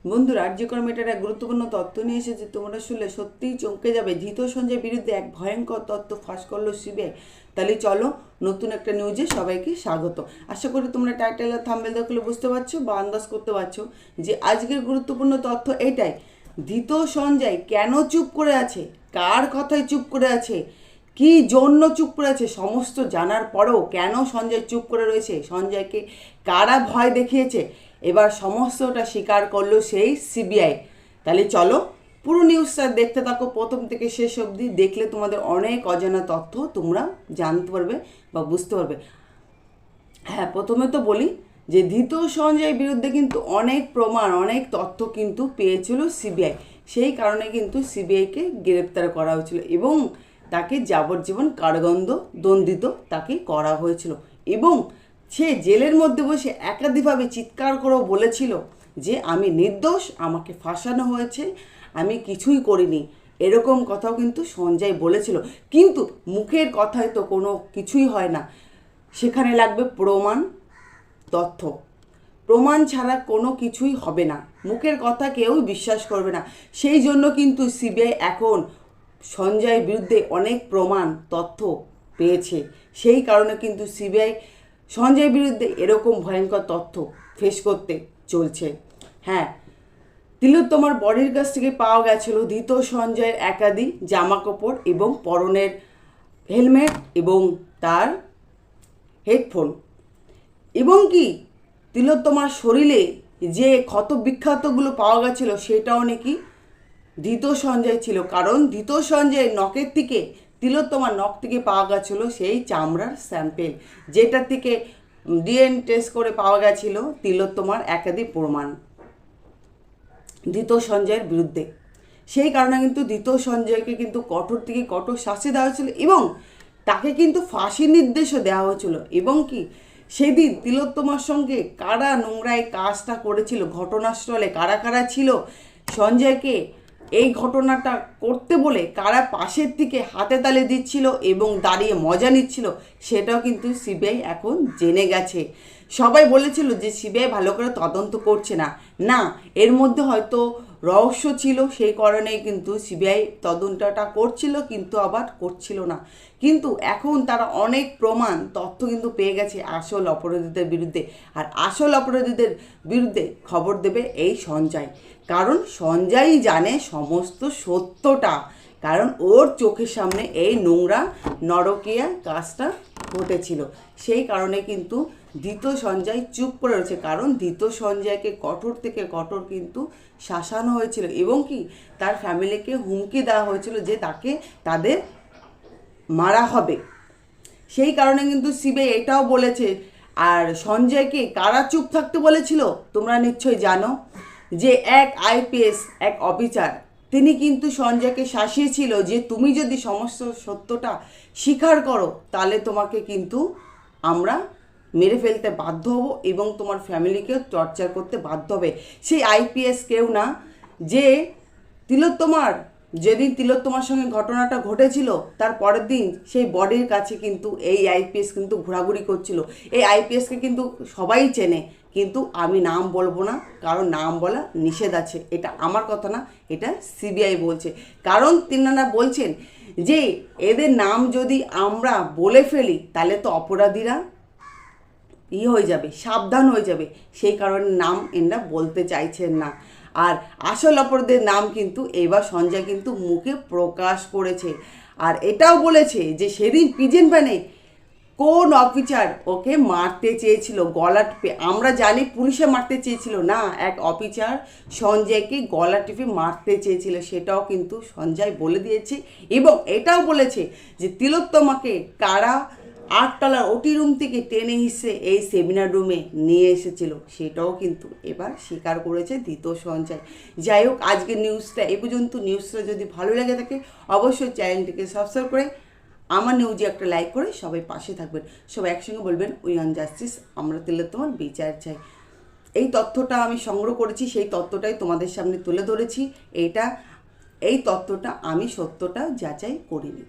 বন্ধুরা, আর্যকর মেটার এক গুরুত্বপূর্ণ তথ্য নিয়ে এসেছে। তোমরা শুনলে সত্যিই চমকে যাবে। ধৃত সঞ্জয়ের বিরুদ্ধে এক ভয়ঙ্কর তথ্য ফাঁস করলো সিবিআই। তাহলে চলো নতুন একটা নিউজে সবাইকে স্বাগত। আশা করি তোমরা টাইটেল আর থাম্বনেল দেখলে বুঝতে পারছো বা আন্দাজ করতে পারছো যে আজকের গুরুত্বপূর্ণ তথ্য এটাই। ধৃত সঞ্জয় কেন চুপ করে আছে, কার কথায় চুপ করে আছে, কি জন্য চুপ করে আছে, সমস্ত জানার পরেও কেন সঞ্জয় চুপ করে রয়েছে, সঞ্জয়কে কারা ভয় দেখিয়েছে, এবার সমস্তটা স্বীকার করলো সেই সিবিআই। তাহলে চলো পুরো নিউজটা দেখতে থাকো প্রথম থেকে শেষ অবধি। দেখলে তোমাদের অনেক অজানা তথ্য তোমরা জানতে পারবে বা বুঝতে পারবে। হ্যাঁ, প্রথমে তো বলি যে ধৃত সঞ্জয়ের বিরুদ্ধে কিন্তু অনেক প্রমাণ, অনেক তথ্য কিন্তু পেয়েছিল সিবিআই। সেই কারণে কিন্তু সিবিআইকে গ্রেপ্তার করা হয়েছিল এবং তাকে যাবজ্জীবন কারাদণ্ড দণ্ডিত তাকে করা হয়েছিল। এবং সে জেলের মধ্যে বসে একাধিকভাবে চিৎকার করেও বলেছিল যে আমি নির্দোষ, আমাকে ফাঁসানো হয়েছে, আমি কিছুই করিনি। এরকম কথাও কিন্তু সঞ্জয় বলেছিল। কিন্তু মুখের কথায় তো কোনো কিছুই হয় না, সেখানে লাগবে প্রমাণ, তথ্য। প্রমাণ ছাড়া কোনো কিছুই হবে না, মুখের কথা কেউ বিশ্বাস করবে না। সেই জন্য কিন্তু সিবিআই এখন সঞ্জয়ের বিরুদ্ধে অনেক প্রমাণ, তথ্য পেয়েছে। সেই কারণে কিন্তু সিবিআই সঞ্জয়ের বিরুদ্ধে এরকম ভয়ঙ্কর তথ্য ফেস করতে চলছে। হ্যাঁ, তিলোত্তমার বডির কাছ থেকে পাওয়া গেছিল ধৃত সঞ্জয়ের একাধিক জামা কাপড় এবং পরনের হেলমেট এবং তার হেডফোন, এবং কি তিলোত্তমার শরীরে যে ক্ষত বিক্ষতগুলো পাওয়া গেছিল সেটাও নাকি ধৃত সঞ্জয় ছিল। কারণ ধৃত সঞ্জয়ের নখের থেকে, তিলোত্তমার নখ থেকে পাওয়া গেছিল সেই চামড়ার স্যাম্পেল, যেটার থেকে ডিএনএ টেস্ট করে পাওয়া গেছিল তিলোত্তমার একাধিক প্রমাণ ধৃত সঞ্জয়ের বিরুদ্ধে। সেই কারণে কিন্তু ধৃত সঞ্জয়কে কিন্তু কঠোর থেকে কঠোর শাস্তি দেওয়া হয়েছিল এবং তাকে কিন্তু ফাঁসির নির্দেশও দেওয়া হয়েছিল। এবং কি সেদিন তিলোত্তমার সঙ্গে কারা নোংরায় কাজটা করেছিল, ঘটনাস্থলে কারা কারা ছিল, সঞ্জয়কে এই ঘটনাটা করতে বলে কারা পাশের থেকে হাতে তালে দিচ্ছিল এবং দাঁড়িয়ে মজা নিচ্ছিল, সেটাও কিন্তু সিবিআই এখন জেনে গেছে। সবাই বলেছিল যে সিবিআই ভালো করে তদন্ত করছে না, না এর মধ্যে হয়তো রহস্য ছিল, সেই কারণেই কিন্তু সিবিআই তদন্তটা করছিল কিন্তু আবার করছিল না। কিন্তু এখন তারা অনেক প্রমাণ, তথ্য কিন্তু পেয়ে গেছে আসল অপরাধীদের বিরুদ্ধে। আর আসল অপরাধীদের বিরুদ্ধে খবর দেবে এই সঞ্জয়, কারণ সঞ্জয়ই জানে সমস্ত সত্যটা। কারণ ওর চোখের সামনে এই নোংরা নরকিয়া কাজটা ঘটেছিল। সেই কারণে কিন্তু ধৃত সঞ্জয় চুপ করে রয়েছে। কারণ ধৃত সঞ্জয়কে কঠোর থেকে কঠোর কিন্তু শাসানো হয়েছিল এবং কি তার ফ্যামিলিকে হুমকি দেওয়া হয়েছিল যে তাকে তাদের মারা হবে। সেই কারণে কিন্তু সিবিআই এটাও বলেছে। আর সঞ্জয়কে কারা চুপ থাকতে বলেছিল তোমরা নিশ্চয়ই জানো, যে এক আইপিএস এক অফিসার, তিনি কিন্তু সঞ্জয়কে শাসিয়েছিল যে তুমি যদি সমস্ত সত্যটা স্বীকার করো তাহলে তোমাকে কিন্তু আমরা মেরে ফেলতে বাধ্য হব এবং তোমার ফ্যামিলিকেও টর্চার করতে বাধ্য হবে। সেই আইপিএস কেউ না, যে তিলোত্তমার যেদিন তিলোত্তমার সঙ্গে ঘটনাটা ঘটেছিল তার পরের দিন সেই বডির কাছে কিন্তু এই আইপিএস কিন্তু ঘোরাঘুরি করছিল। এই আইপিএসকে কিন্তু সবাই চেনে, কিন্তু আমি নাম বলবো না, কারণ নাম বলা নিষেধ আছে। এটা আমার কথা না, এটা সিবিআই বলছে। কারণ তিনারা বলছেন যে এদের নাম যদি আমরা বলে ফেলি তাহলে তো অপরাধীরা হয়ে যাবে, সাবধান হয়ে যাবে। সেই কারণে নাম এরা বলতে চাইছেন না। আর আসল অপরাধীদের নাম কিন্তু এবার সঞ্জয় কিন্তু মুখে প্রকাশ করেছে। আর এটাও বলেছে যে সেদিন পিজেন ভ্যানে কোন অফিসার ওকে মারতে চেয়েছিল, গলা টিপে। আমরা জানি পুলিশে মারতে চেয়েছিল না, এক অফিসার সঞ্জয়কে গলা টিপে মারতে চেয়েছিল, সেটাও কিন্তু সঞ্জয় বলে দিয়েছে। এবং এটাও বলেছে যে তিলোত্তমাকে কারা 8তলার ওটি রুম থেকে টেনে হিসে এই সেমিনার রুমে নিয়ে এসেছিল, সেটাও কিন্তু এবার স্বীকার করেছে ধৃত সঞ্জয়। যাই হোক, আজকের নিউজটা এই পর্যন্ত। নিউজটা যদি ভালো লেগে থাকে অবশ্যই চ্যানেলটিকে সাবস্ক্রাইব করে আমার নিউজে একটা লাইক করে সবাই পাশে থাকবেন। সবাই একসঙ্গে বলবেন উই ওয়ান্ট জাস্টিস, আমরা তিলোত্তমার বিচার চাই। এই তথ্যটা আমি সংগ্রহ করেছি, সেই তথ্যটাই তোমাদের সামনে তুলে ধরেছি। এই তথ্যটা আমি সত্যটা যাচাই করিনি।